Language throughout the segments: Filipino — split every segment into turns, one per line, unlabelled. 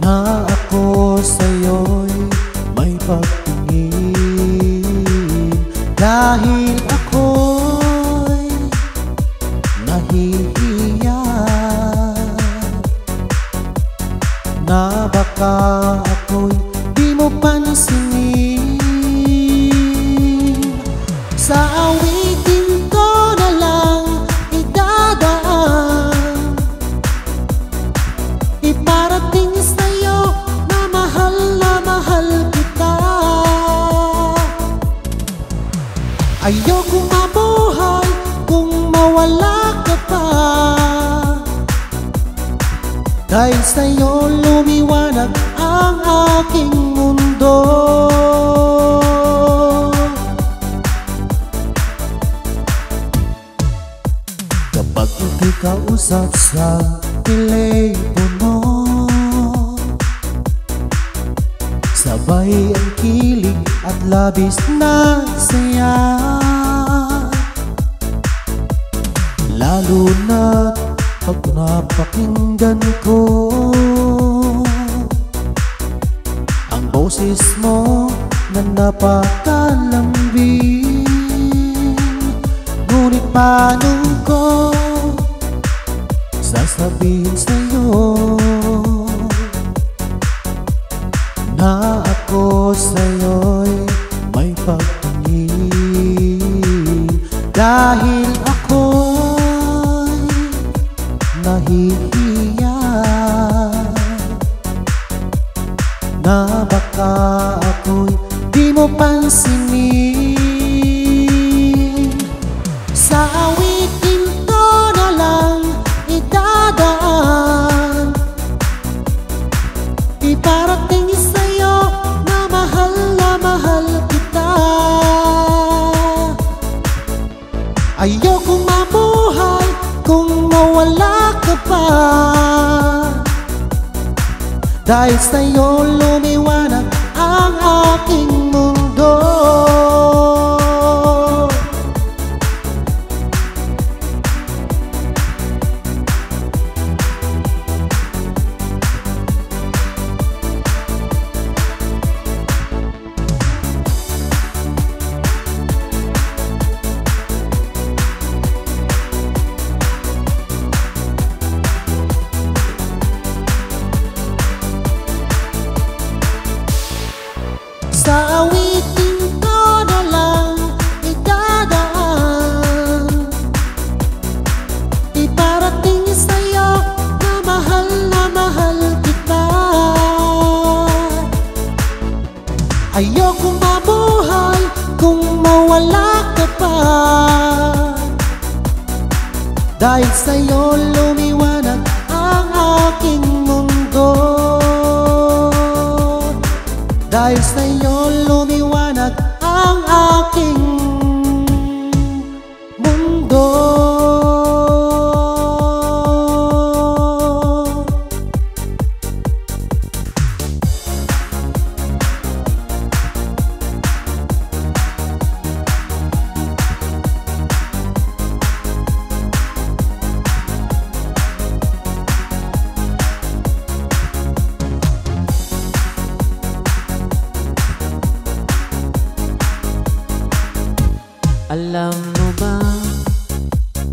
na ako sa'yo'y may pagtingin, dahil ako'y nahihiya na baka ako'y di mo pansinin. Sa awitin ko na lang idadaan, iparating sa'yo na mahal kita. Ayoko mabuhay kung mawala ka pa, dahil sa'yo lumiwanag ang aking mundo. Kapag ikikausap sa telepono, sabay ang kilig at labis na saya, lalo na't pag napakinggan ko ang boses mo na napakalambing. Ngunit paano ko sasabihin sa'yo na ako sa'yo'y may pagtingin, dahil ako'y nahihiya na baka ako'y di mo pansinin. Sa awitin ko na lang idadaan, iparating sa'yo na mahal kita. Ayokong mabuhay kung mawala ka pa, dahil sa'yo lumiwanag ang aking mundo. Sa awitin ko na lang idadaan, iparating sa'yo na mahal kita. Ayokong mabuhay kung mawala ka pa, dahil sa'yo lumiwanag ang aking mundo. Dahil sa'yo lumiwanag ang aking mundo.
Alam mo ba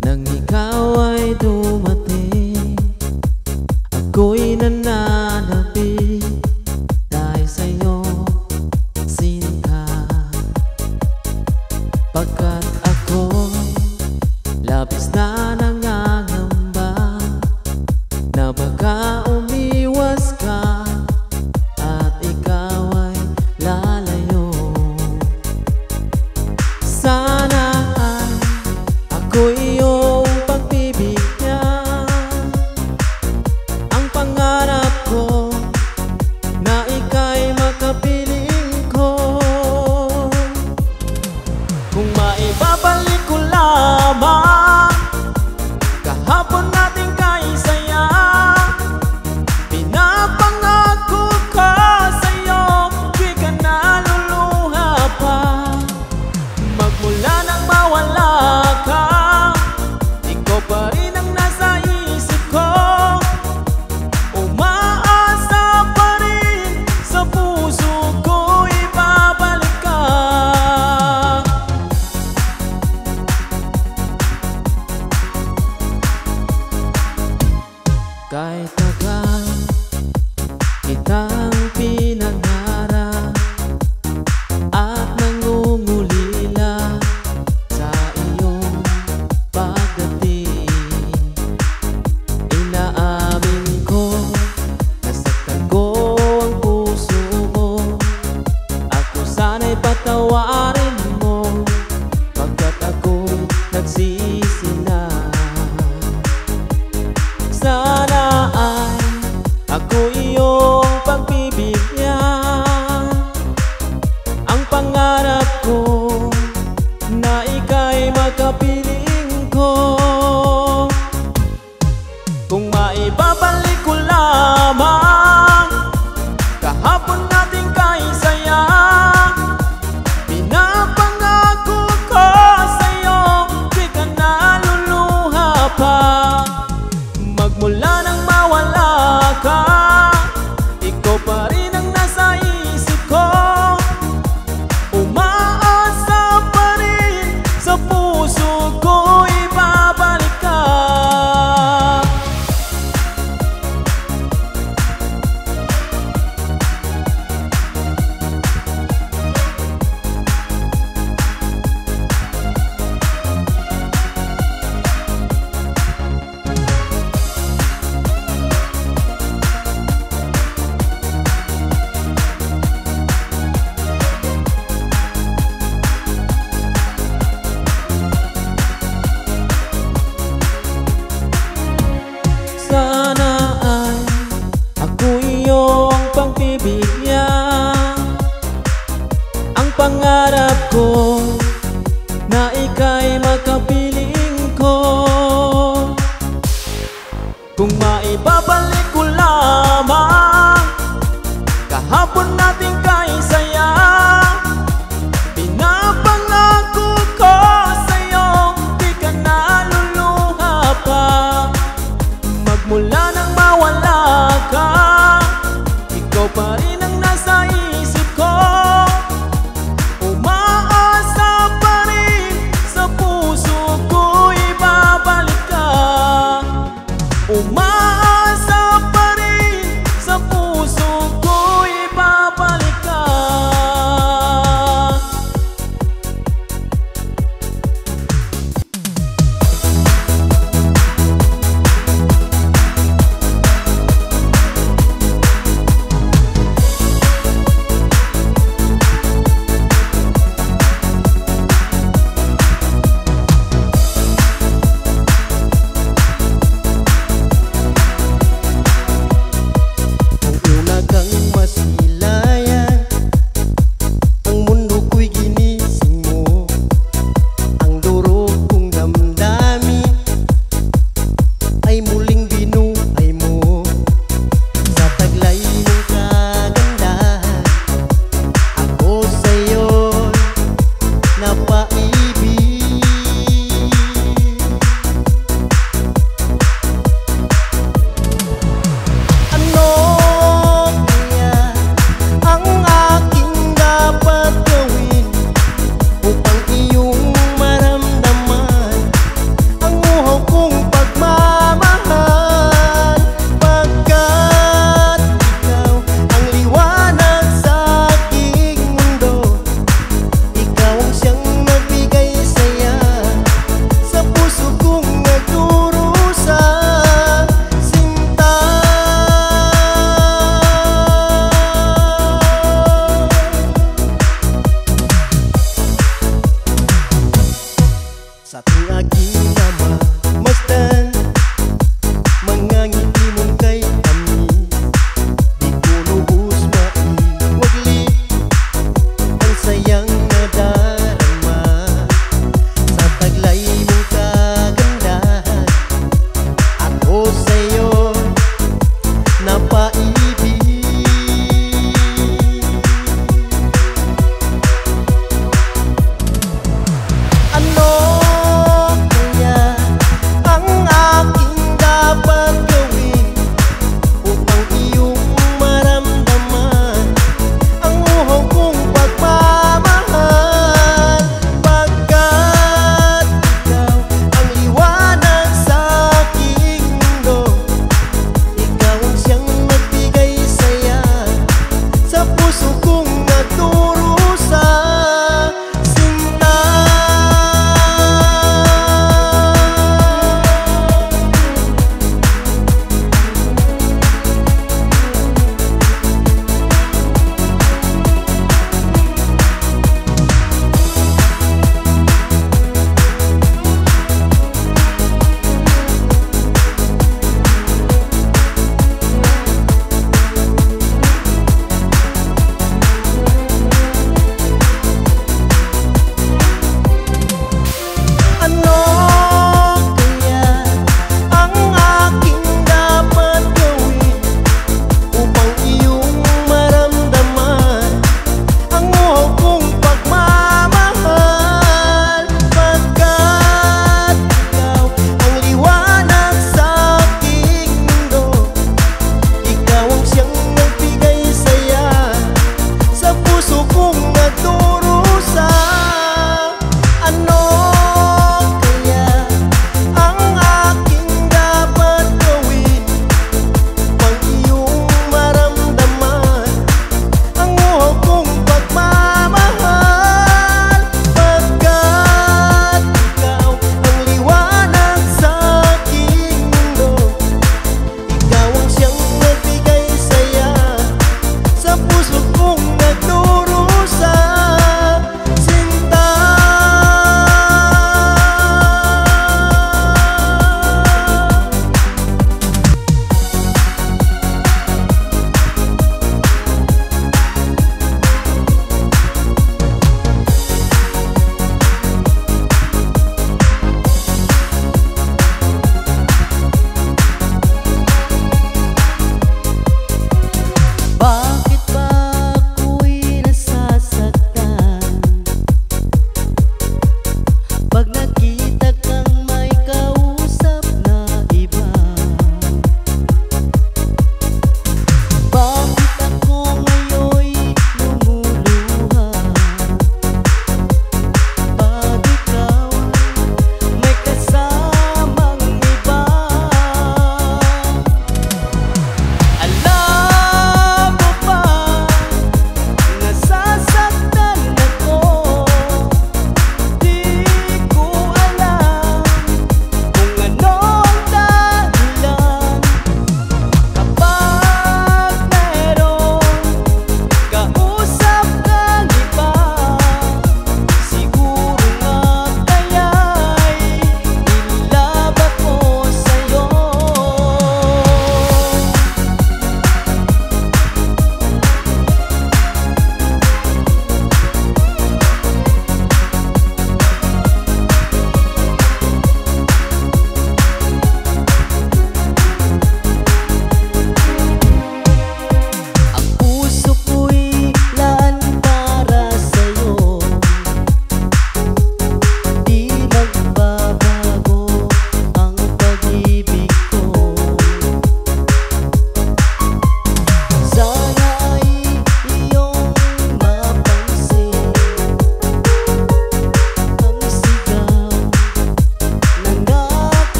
nang ikaw ay dumating, ako'y nananabik dahil sa'yo, sinta. Pagkat ako'y labis na nangangamba na baka umiwas ka at ikaw ay lalayo. Sana iyo ang pagbibigyan. Ang pangarap ko na ika'y makapiling ko. Kung maibabalik ko lamang kahapon natin kay saya, pinapangako ko sa'yo di ka naluluha pa. Magmula nang mawala ka, ikaw pa rin ang nasa isip ko. Umaasa pa rin sa puso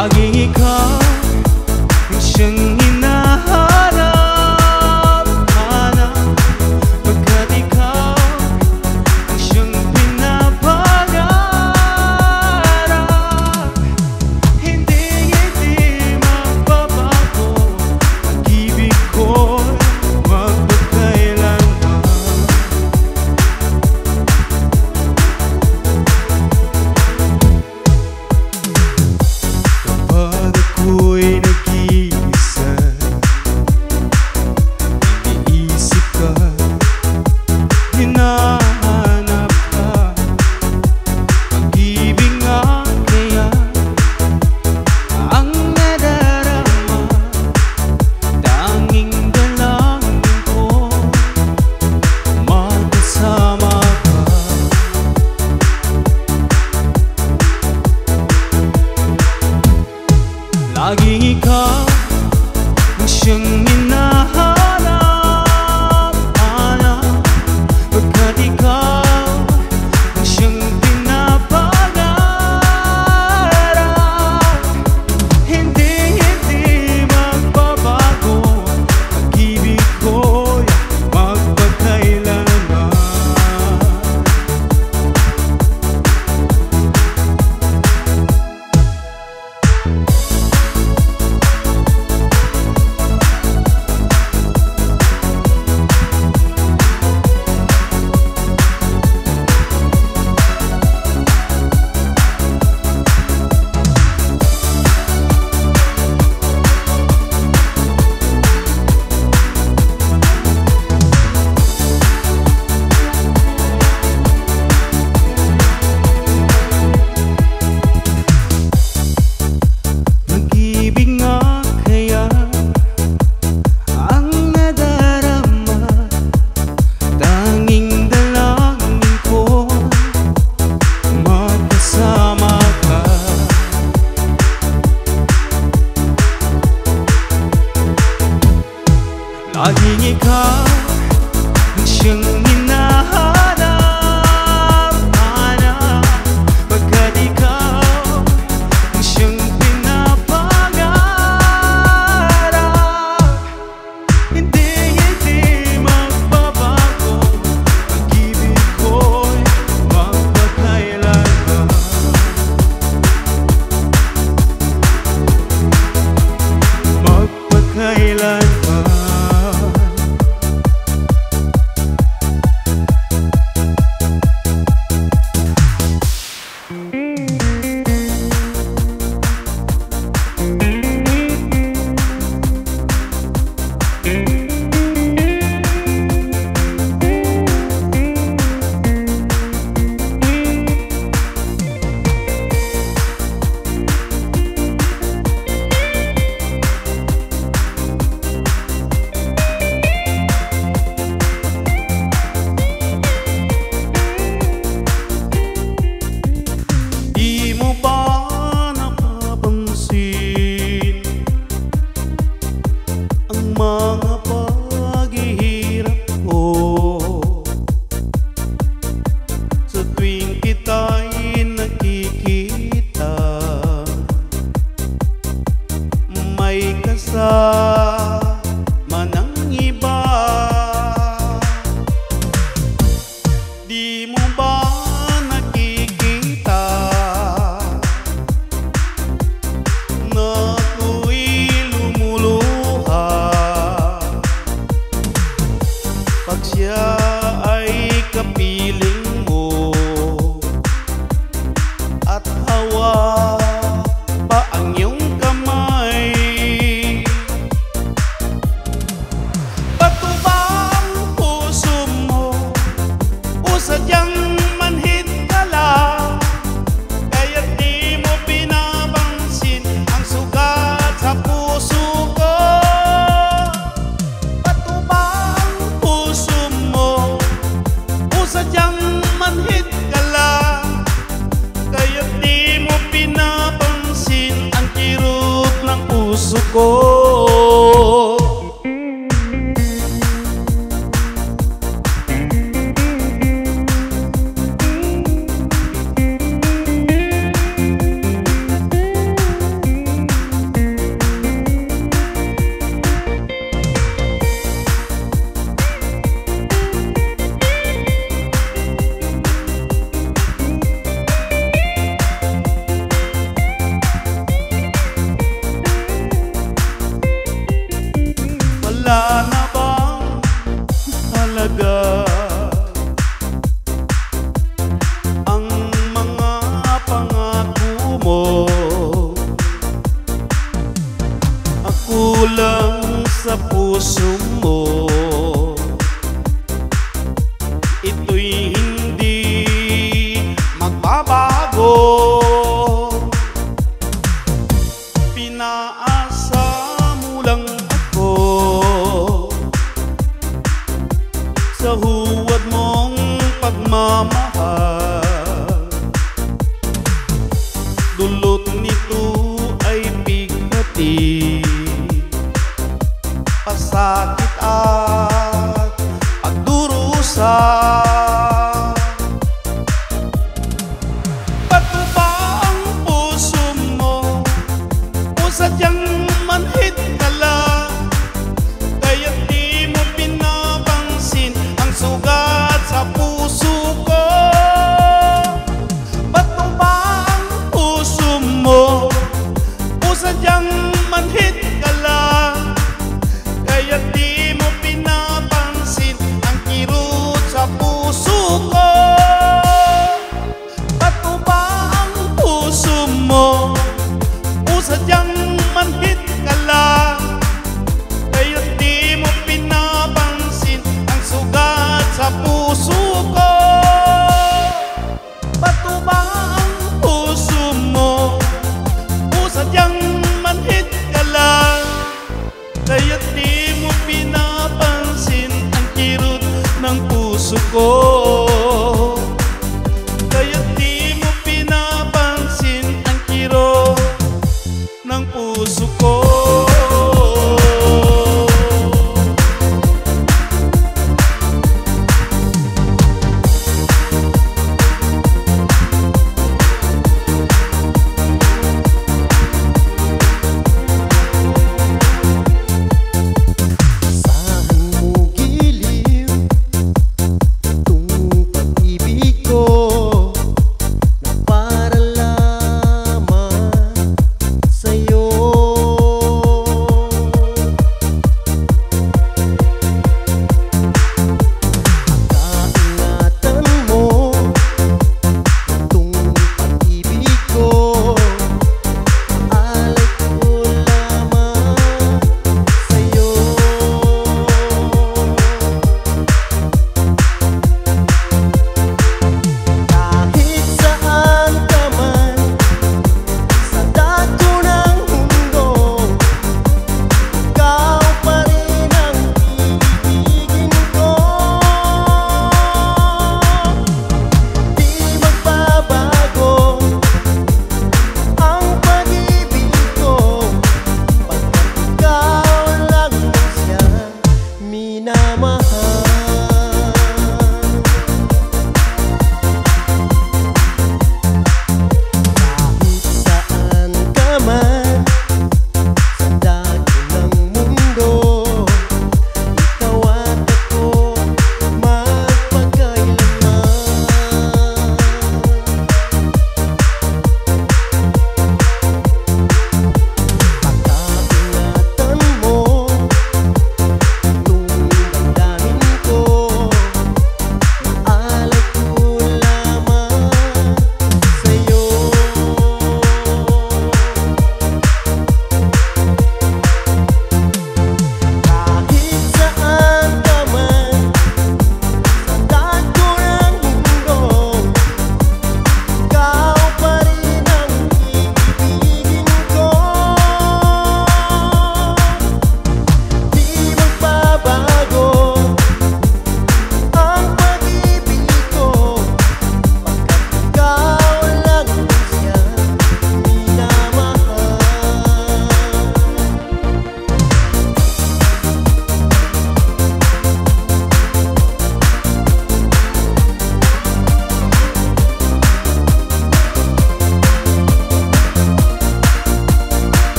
Laging ikaw ang siyang hinahanap, pagkat ikaw ang siyang pinapangarap. Hindi magbabago, pag-ibig ko'y magpagkailanman. Kapag ako'y nag-iisa, iniisip ka, hinahanap ka, pag-ibig nga kaya ang nadarama, tanging dalangin ko magkasama ka. Laging ikaw ang siyang hinahanap, pagkat ikaw ang siyang pinapangarap. Hindi magbabago, pag-ibig ko'y magpagkailanman. Nag-ibig nga kaya ang nadarama, tanging dalangin ko magkasama ka. Laging ikaw ang siyang hinahanap, pagkat ikaw ang siyang pinapangarap. Hindi magbabago, pag-ibig ko'y magpagkailanman. Magpagkailanman. Di mo ba napapansin ang mga paghihirap ko sa tuwing kita'y nakikita? May kasama ng iba. Di mo ba nakikita na ako'y lumuluha pag siya ay kapiling mo at hawa pa ang iyong kamay? Bato ba ang puso mo o sadyang manhid ka lang, kaya't di mo pinapansin ang sugat sa puso ko? Bato ba ang puso mo o sadyang manhid ka lang, kaya't di mo pinapansin ang kirot ng puso ko? nagbago. Pinaasa mo lang ako sa huwad mong pagmamahal. Dulot nito ay bigati, pasakit at pagdurusa. Bato ba ang puso mo o sadyang manhid ka lang? Kaya't di mo pinapansin ang sugat sa puso ko. Bato ba ang puso mo o sadyang manhid ka lang? Kaya't di mo pinapansin ang kirot sa puso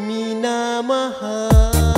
minamahal.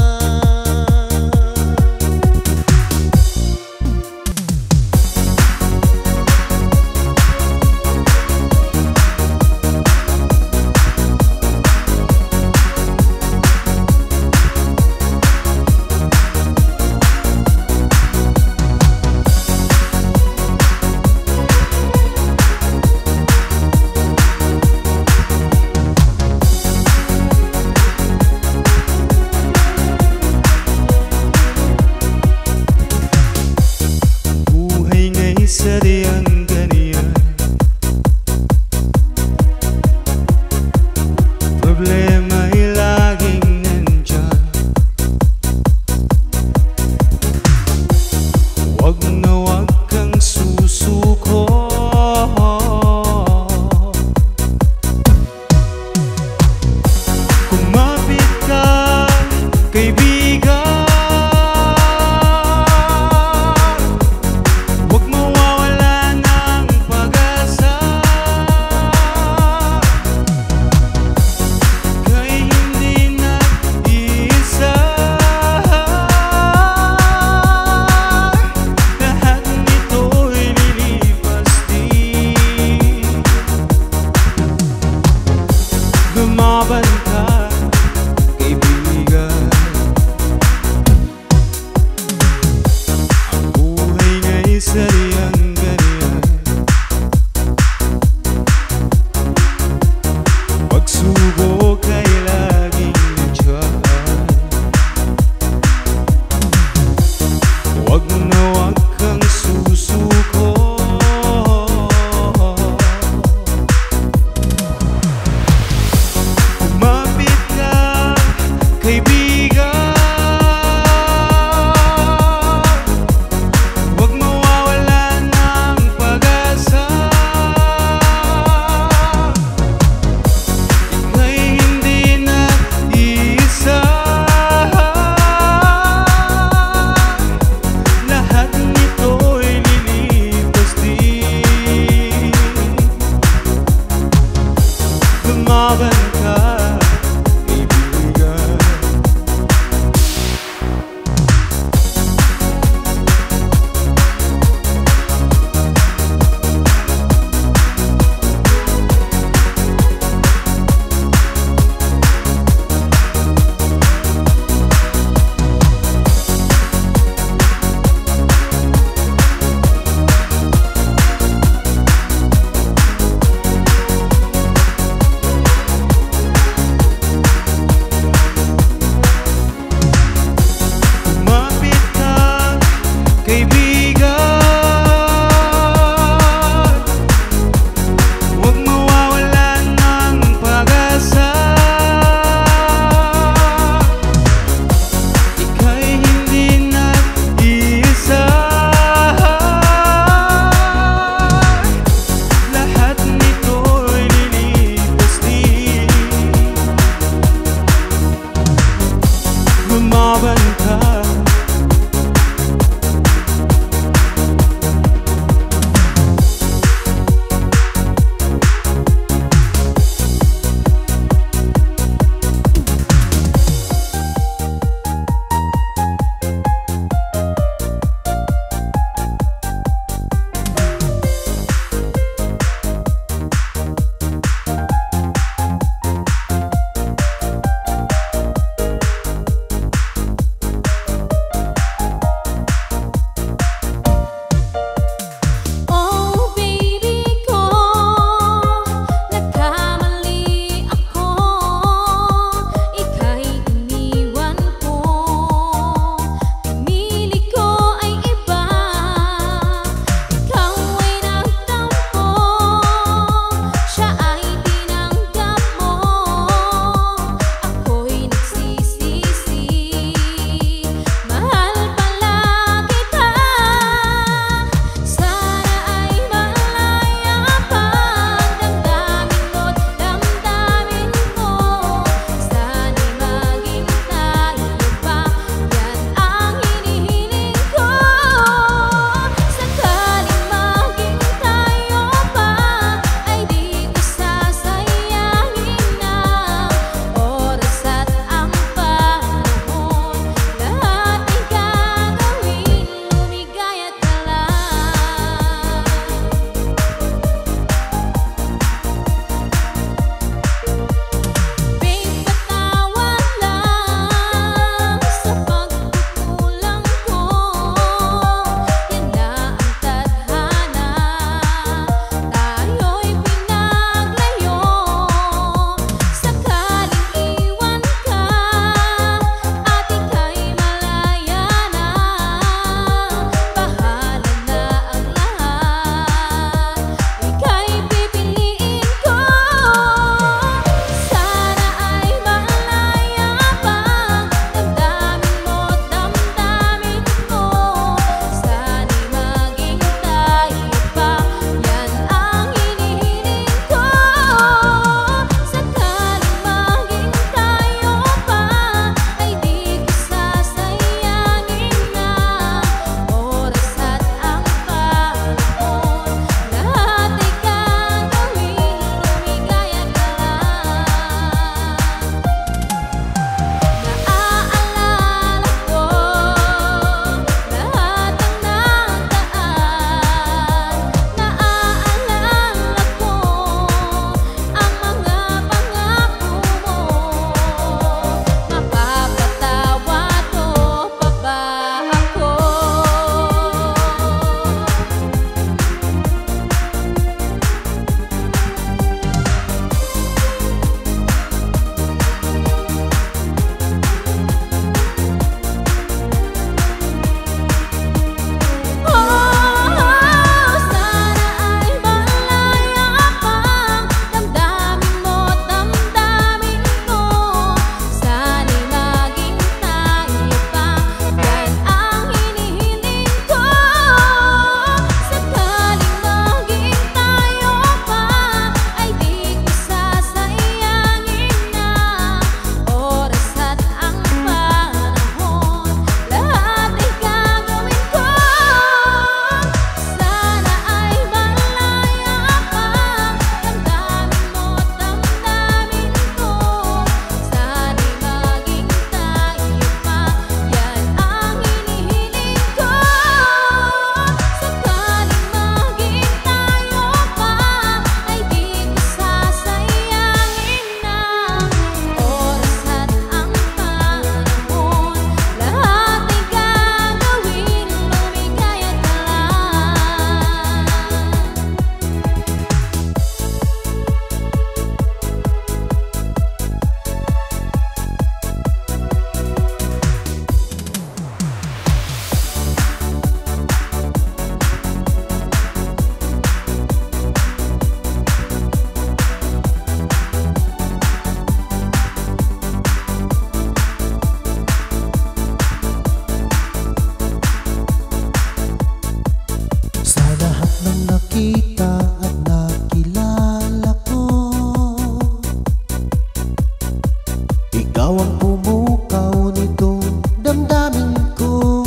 Ikaw ang pumukaw nitong damdamin ko.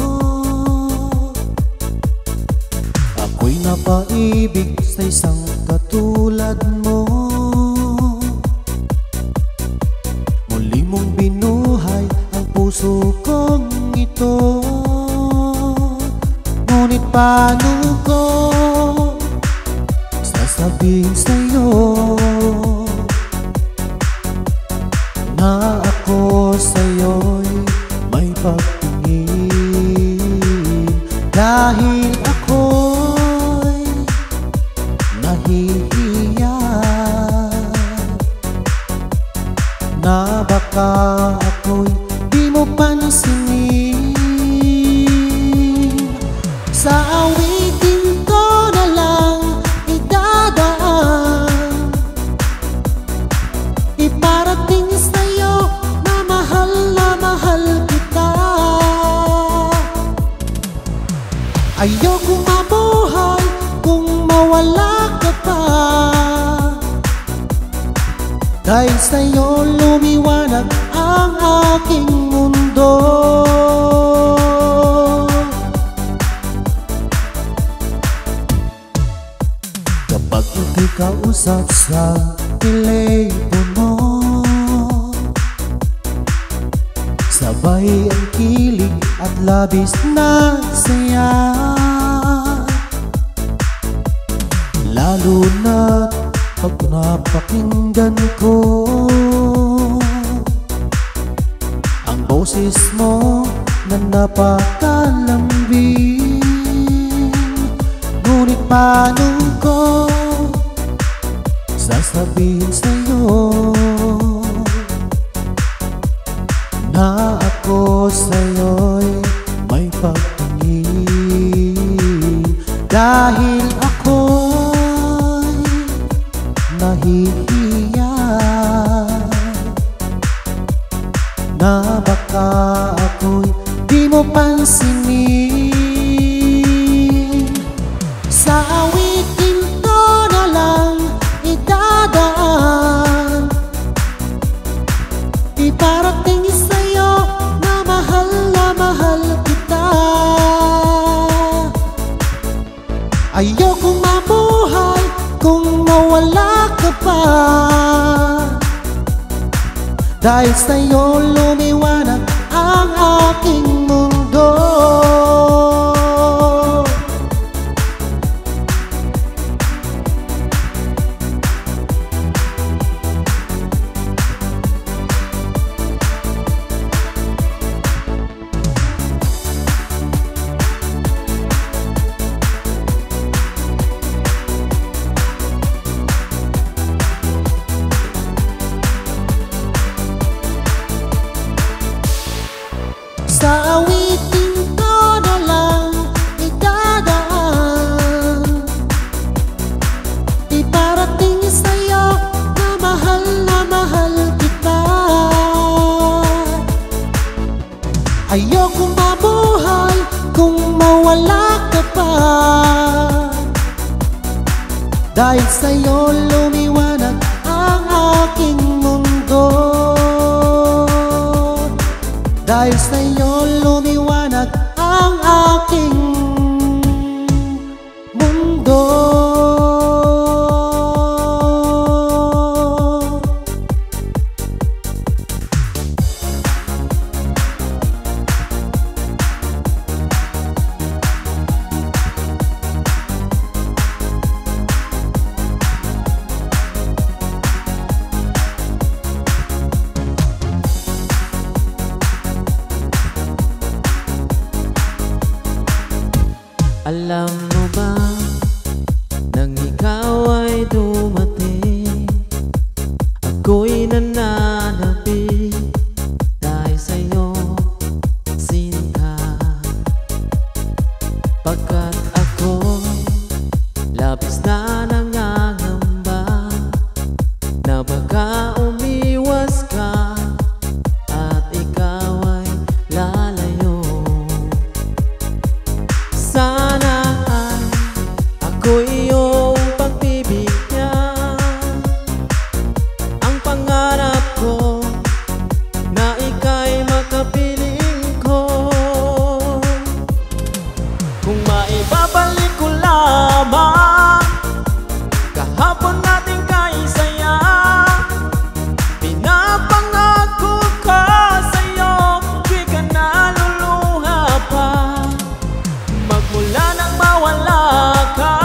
Ako'y napaibig sa isang katulad mo. Muli mong binuhay ang puso kong ito. Ngunit paano ko sasabihin sa'yo na ako sa'yo'y may pagtingin? Dahil ako'y nahihiya na baka ako'y di mo pansinin. Sa awitin ko na lang idadaan, iparating sa'yo na mahal kita. Ayokong mabuhay kung mawala ka pa, dahil sa'yo lumiwanag ang aking mundo. Kapag ika'y kausap sa telepono, sabay ang kilig at labis na saya. Lalo na pag napakinggan ko ang boses mo na napakalambing. Ngunit paano ko sasabihin sa'yo na ako sa'yo'y may pagtingin? Dahil ako'y nahihiya na baka ako'y di mo pansinin. Sa awitin ko na lang idadaan, iparating sa'yo na mahal kita. Ayokong mabuhay kung mawala ka pa, dahil sa'yo lumiwanag ang aking mundo. Sa awitin ko na lang idadaan, iparating sa'yo na mahal kita. Ayokong mabuhay kung mawala ka pa, dahil sa'yo lumiwanag ang aking mundo. Dahil sa'yo lumiwanag ang aking mundo.
Alam mo ba nang ikaw ay dumating, ako'y nananabik dahil sa'yo, sinta. Pagkat ako'y labis na nangangamba na baka umiwas ka at ikaw ay lalayo. Sana ika'y makapiling ko. Kung maibabalik ko lamang kahapon natin kay saya, pinapangako ko sa'yo, di ka naluluha pa. Magmula nang mawala ka,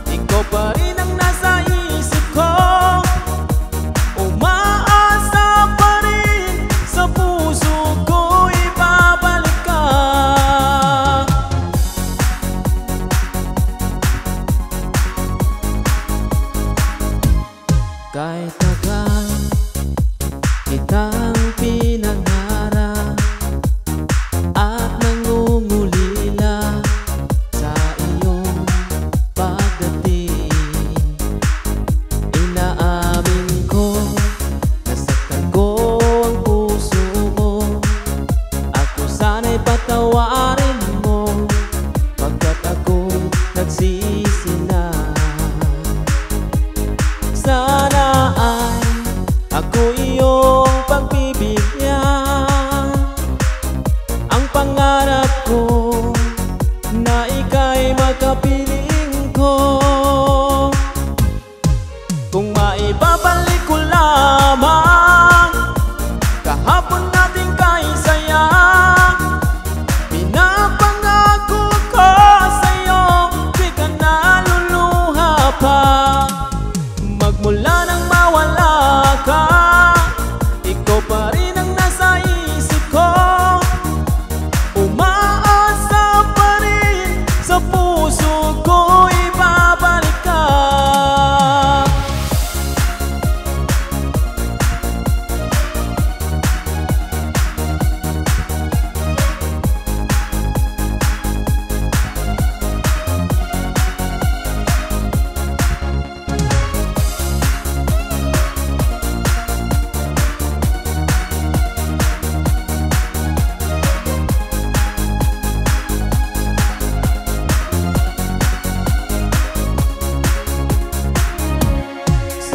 ikaw pa rin ang nasa isip ko. Umaasa pa rin sa puso ko, ibabalik ka. Kahit tagal kitang pinangarap at nangungulila sa iyong pagdating, inaamin ko nasaktan ko ang puso mo. Ako sana'y patawarin mo pagkat ako'y nagsisi na. Sana ay ako iyong pagbibigyan, ang pangarap ko na ika'y makapiling ko. Kung maibabalik ko lamang kahapon natin kay saya, pinapangako ko sa'yo, di ka naluluha pa. Magmula nang mawala ka, ikaw pa rin ang nasa isip ko. Umaasa pa rin sa puso ko, ibabalik ka.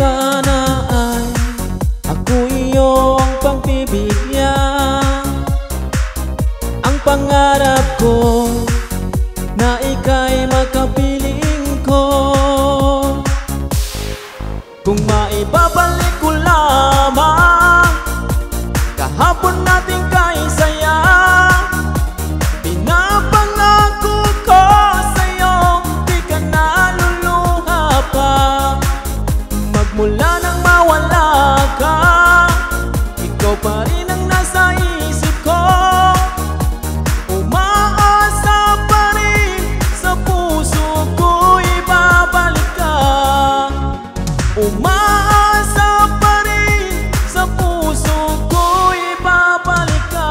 Sana ay ako iyong pagbibigyan, ang pangarap ko na ika'y makapiling ko. Kung maibabalik ko lamang kahapon natin kay saya, pinapangako ko sa'yo, di ka naluluha pa. Magmula nang mawala ka, ikaw pa rin ang nasa isip ko. Umaasa pa rin sa puso ko, ibabalik ka. Umaasa pa rin sa puso ko, ibabalik ka.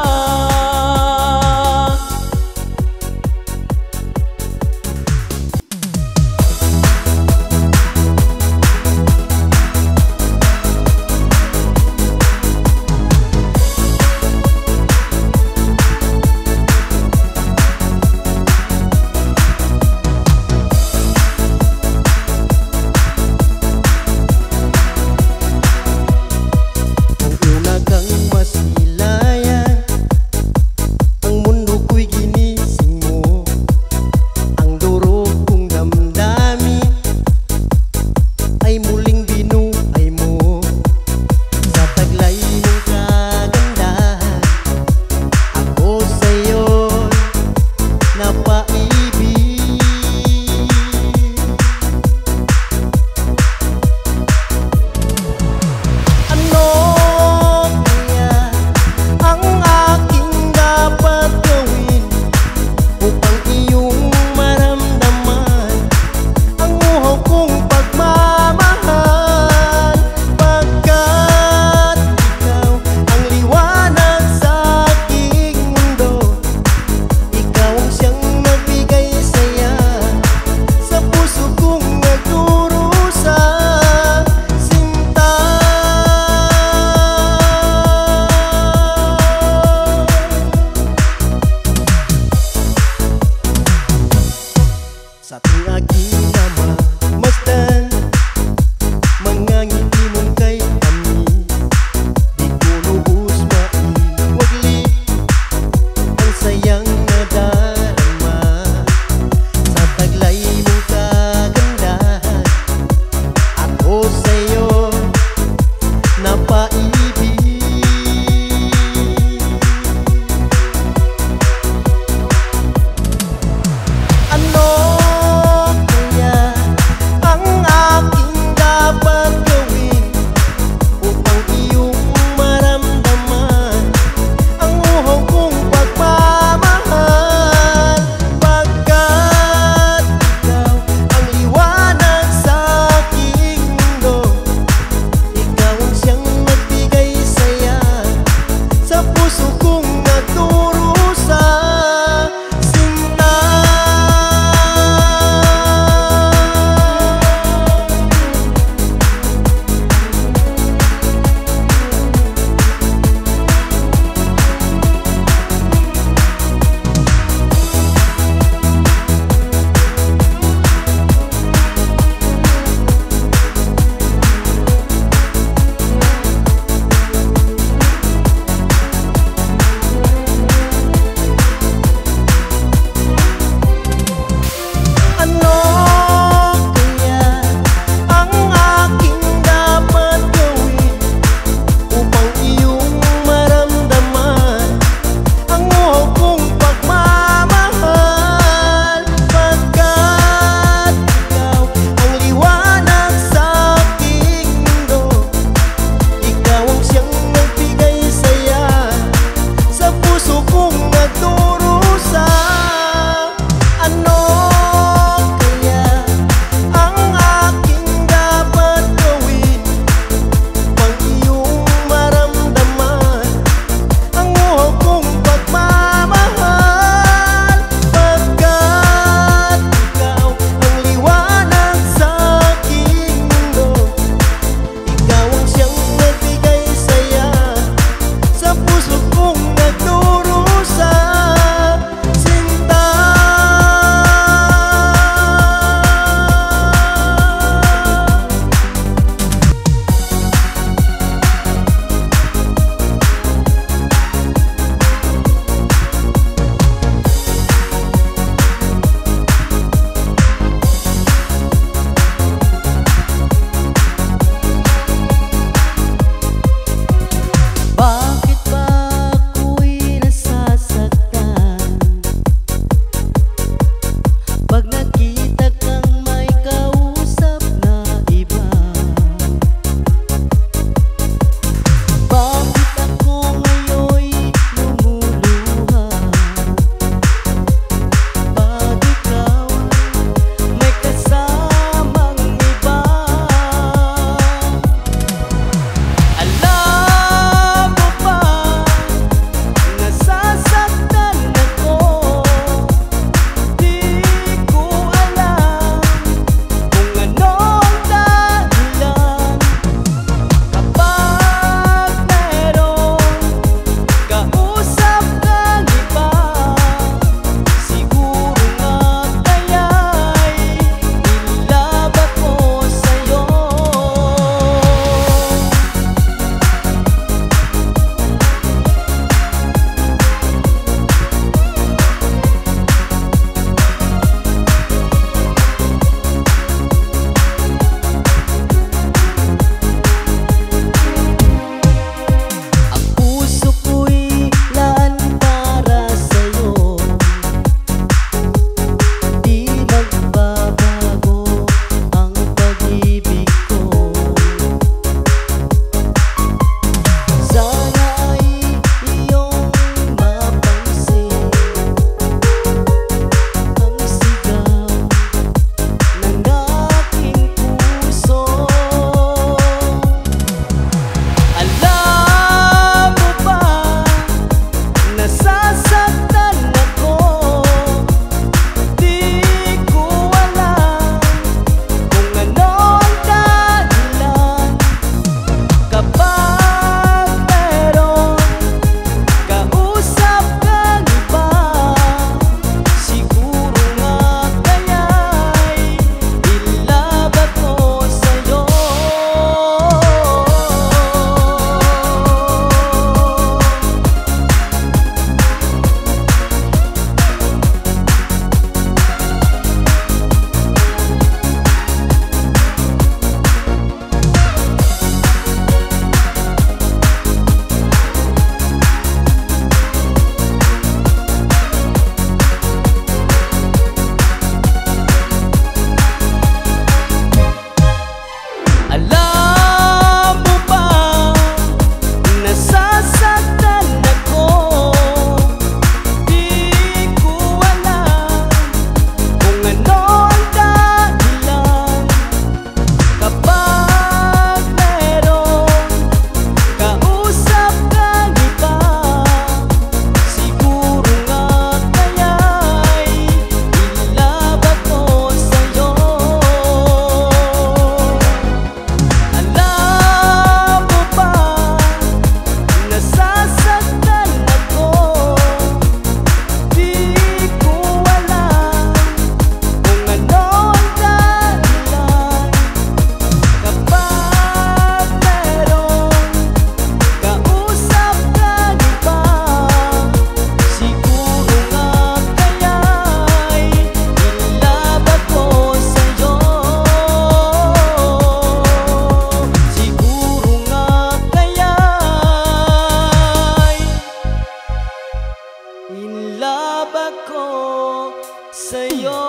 sa'yo.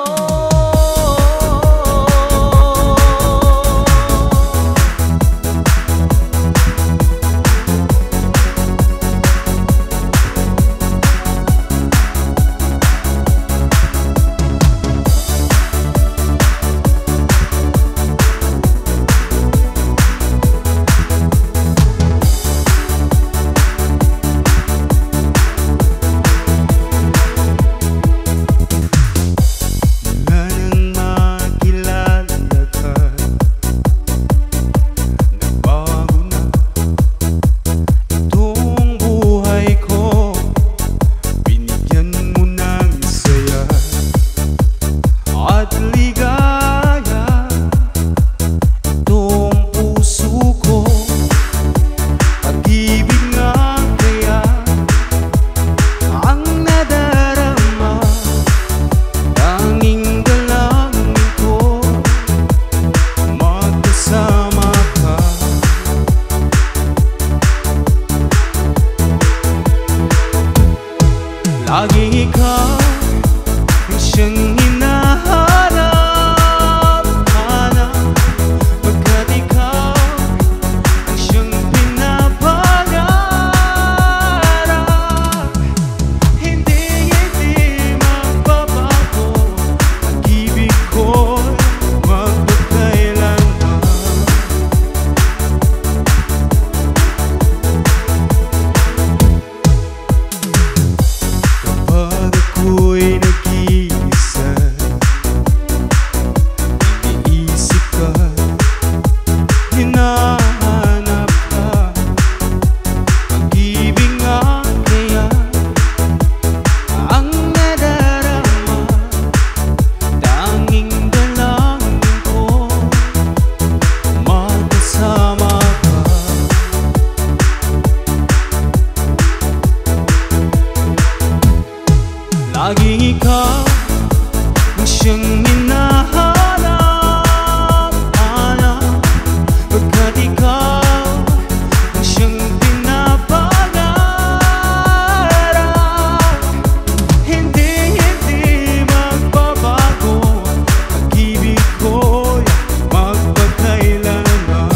Laging ikaw ang siyang hinahanap, pagkat ikaw ang siyang pinapangarap. Hindi magbabago, pag-ibig ko'y magpakailanman. Kapag ako'y nag-iisa, iniisip ka, hinahanap ka, pag-ibig nga kaya ang nadarama, tanging dalangin ko, magkasama ka. Laging ikaw ang siyang hinahanap, pagkat ikaw ang siyang pinapangarap. Hindi magbabago, pag-ibig ko'y magpakailanman.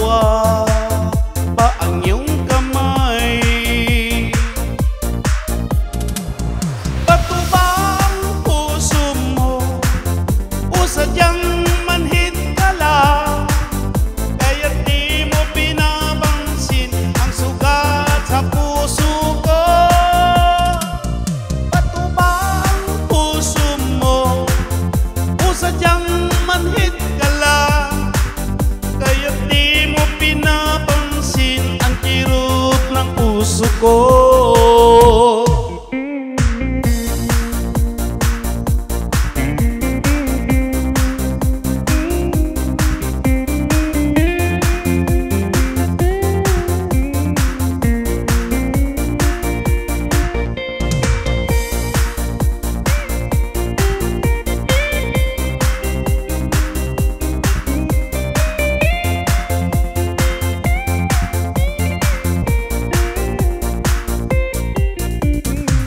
hawak pa ang iyong kamay. Bato ba ang puso mo o sadyang manhid ka lang? Kaya't di mo pinapansin ang sugat sa puso ko. Bato ba ang puso mo o sadyang manhid ka lang? Kaya't di mo pinapansin ang kirot ng puso ko.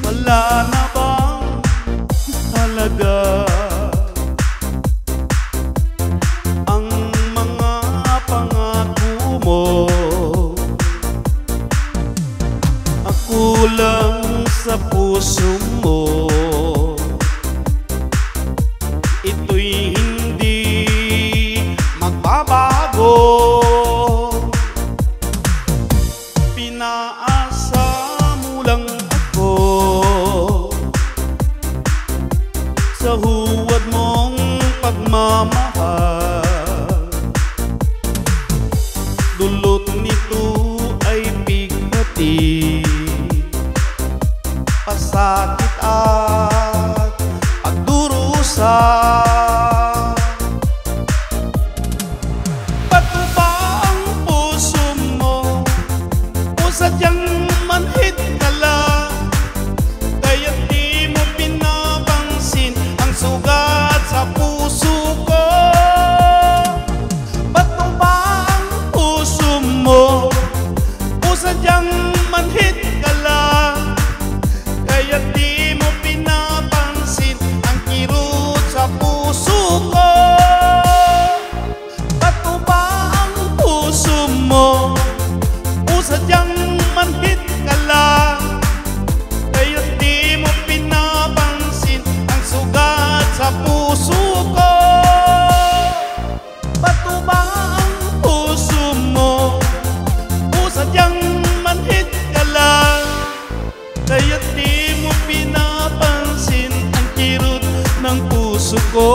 Wala na bang halaga ang mga pangako mo? Ako lang sa puso mo, ito'y hindi magbabago. Pinaasa mo lang ako sa huwad mong pagmamahal. Dulot nito ay bigati, pasakit at pagdurusa. Bato ba ang puso mo o sadyang manhid ka lang? Kaya't di mo pinapansin ang sugat sa puso ko. Bato ba ang puso mo o sadyang manhid ka lang? Kaya't di mo pinapansin ang kirot sa puso ko. Bato ba ang puso mo o sadyang manhid ka lang? Kaya't di mo pinapansin ang sugat sa puso ko. Bato ba ang puso mo o sadyang manhid ka lang? Kaya't di mo pinapansin ang kirot ng puso ko.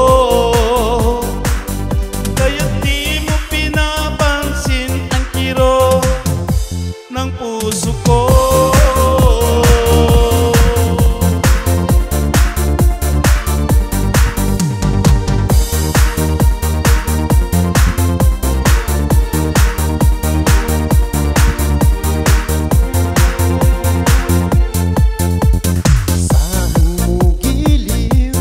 Kaya't di mo pinapansin ang kirot ng puso ko.
Saan mo giliw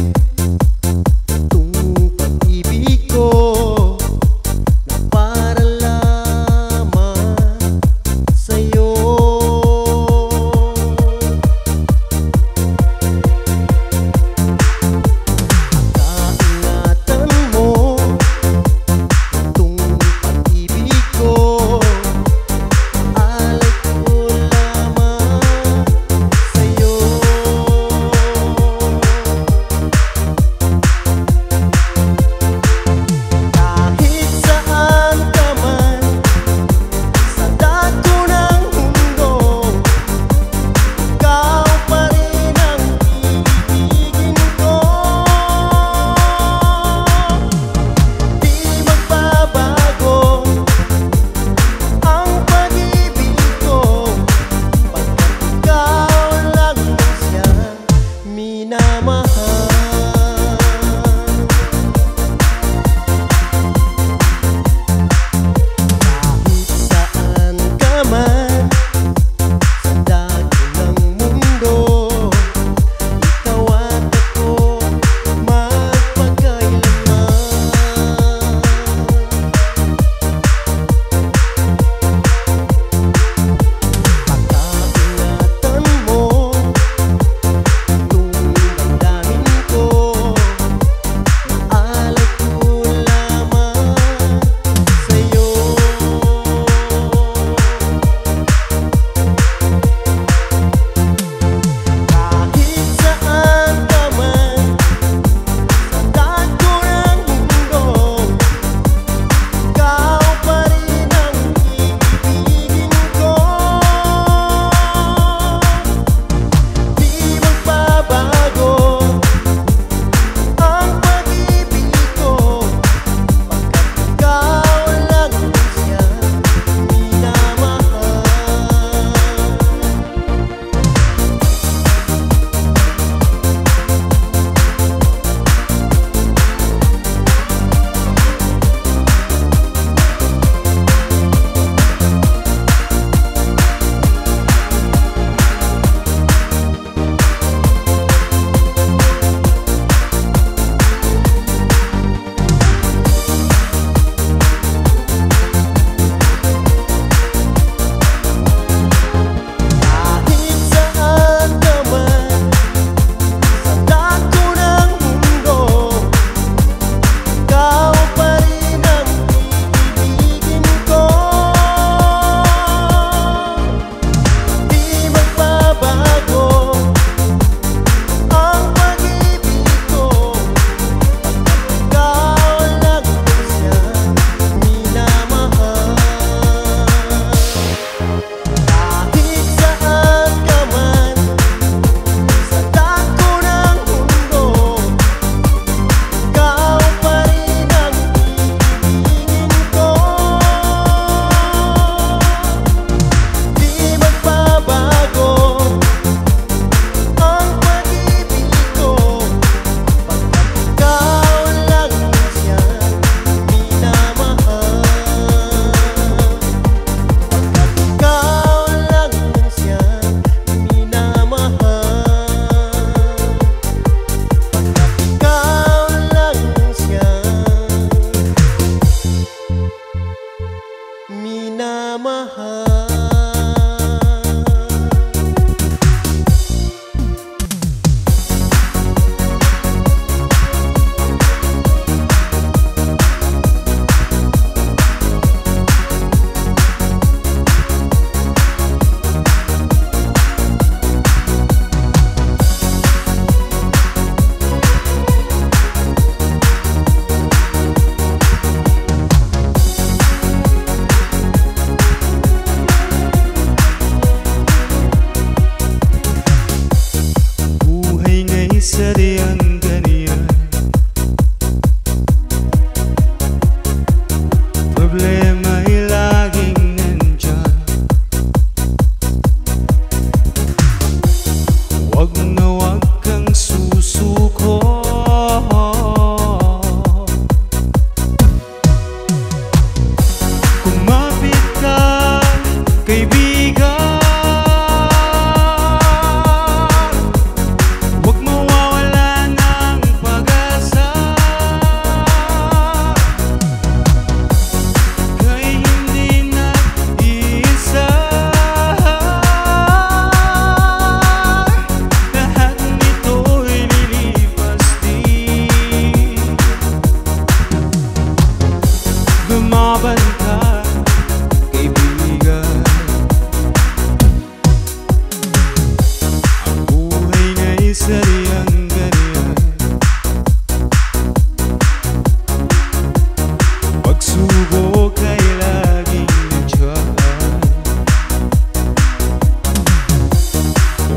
minamahal.
Sadyang ganyan, problema'y laging nandyan. Wag na wag kang susuko, kumapit ka, kaibigan. Lumaban ka, kaibigan. Ang buhay nga'y sadyang ganyan. Pagsubok ay laging nandiyan.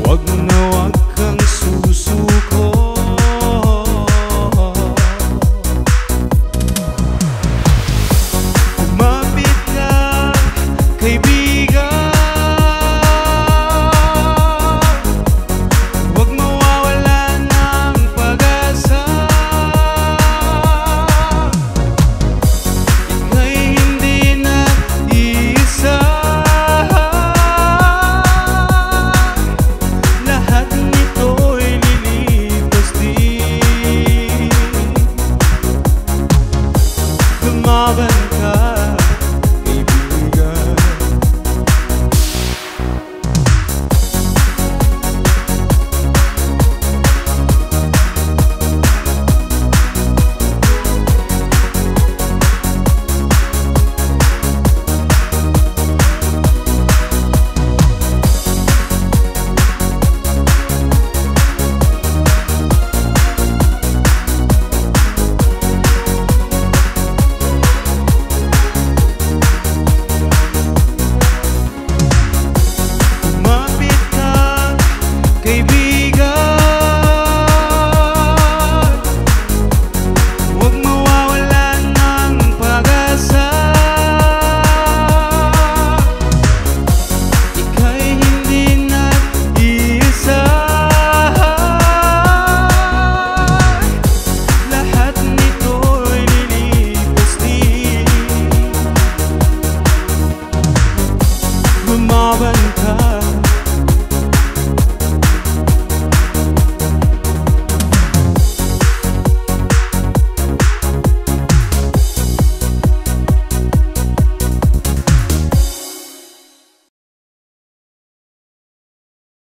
Wag na wag kang susuko, kaibigan. Huwag mawawala ng pag-asa. Ika'y hindi nag-iisa. Lahat nito'y lilipas din. Lumaban ka, lumaban ka.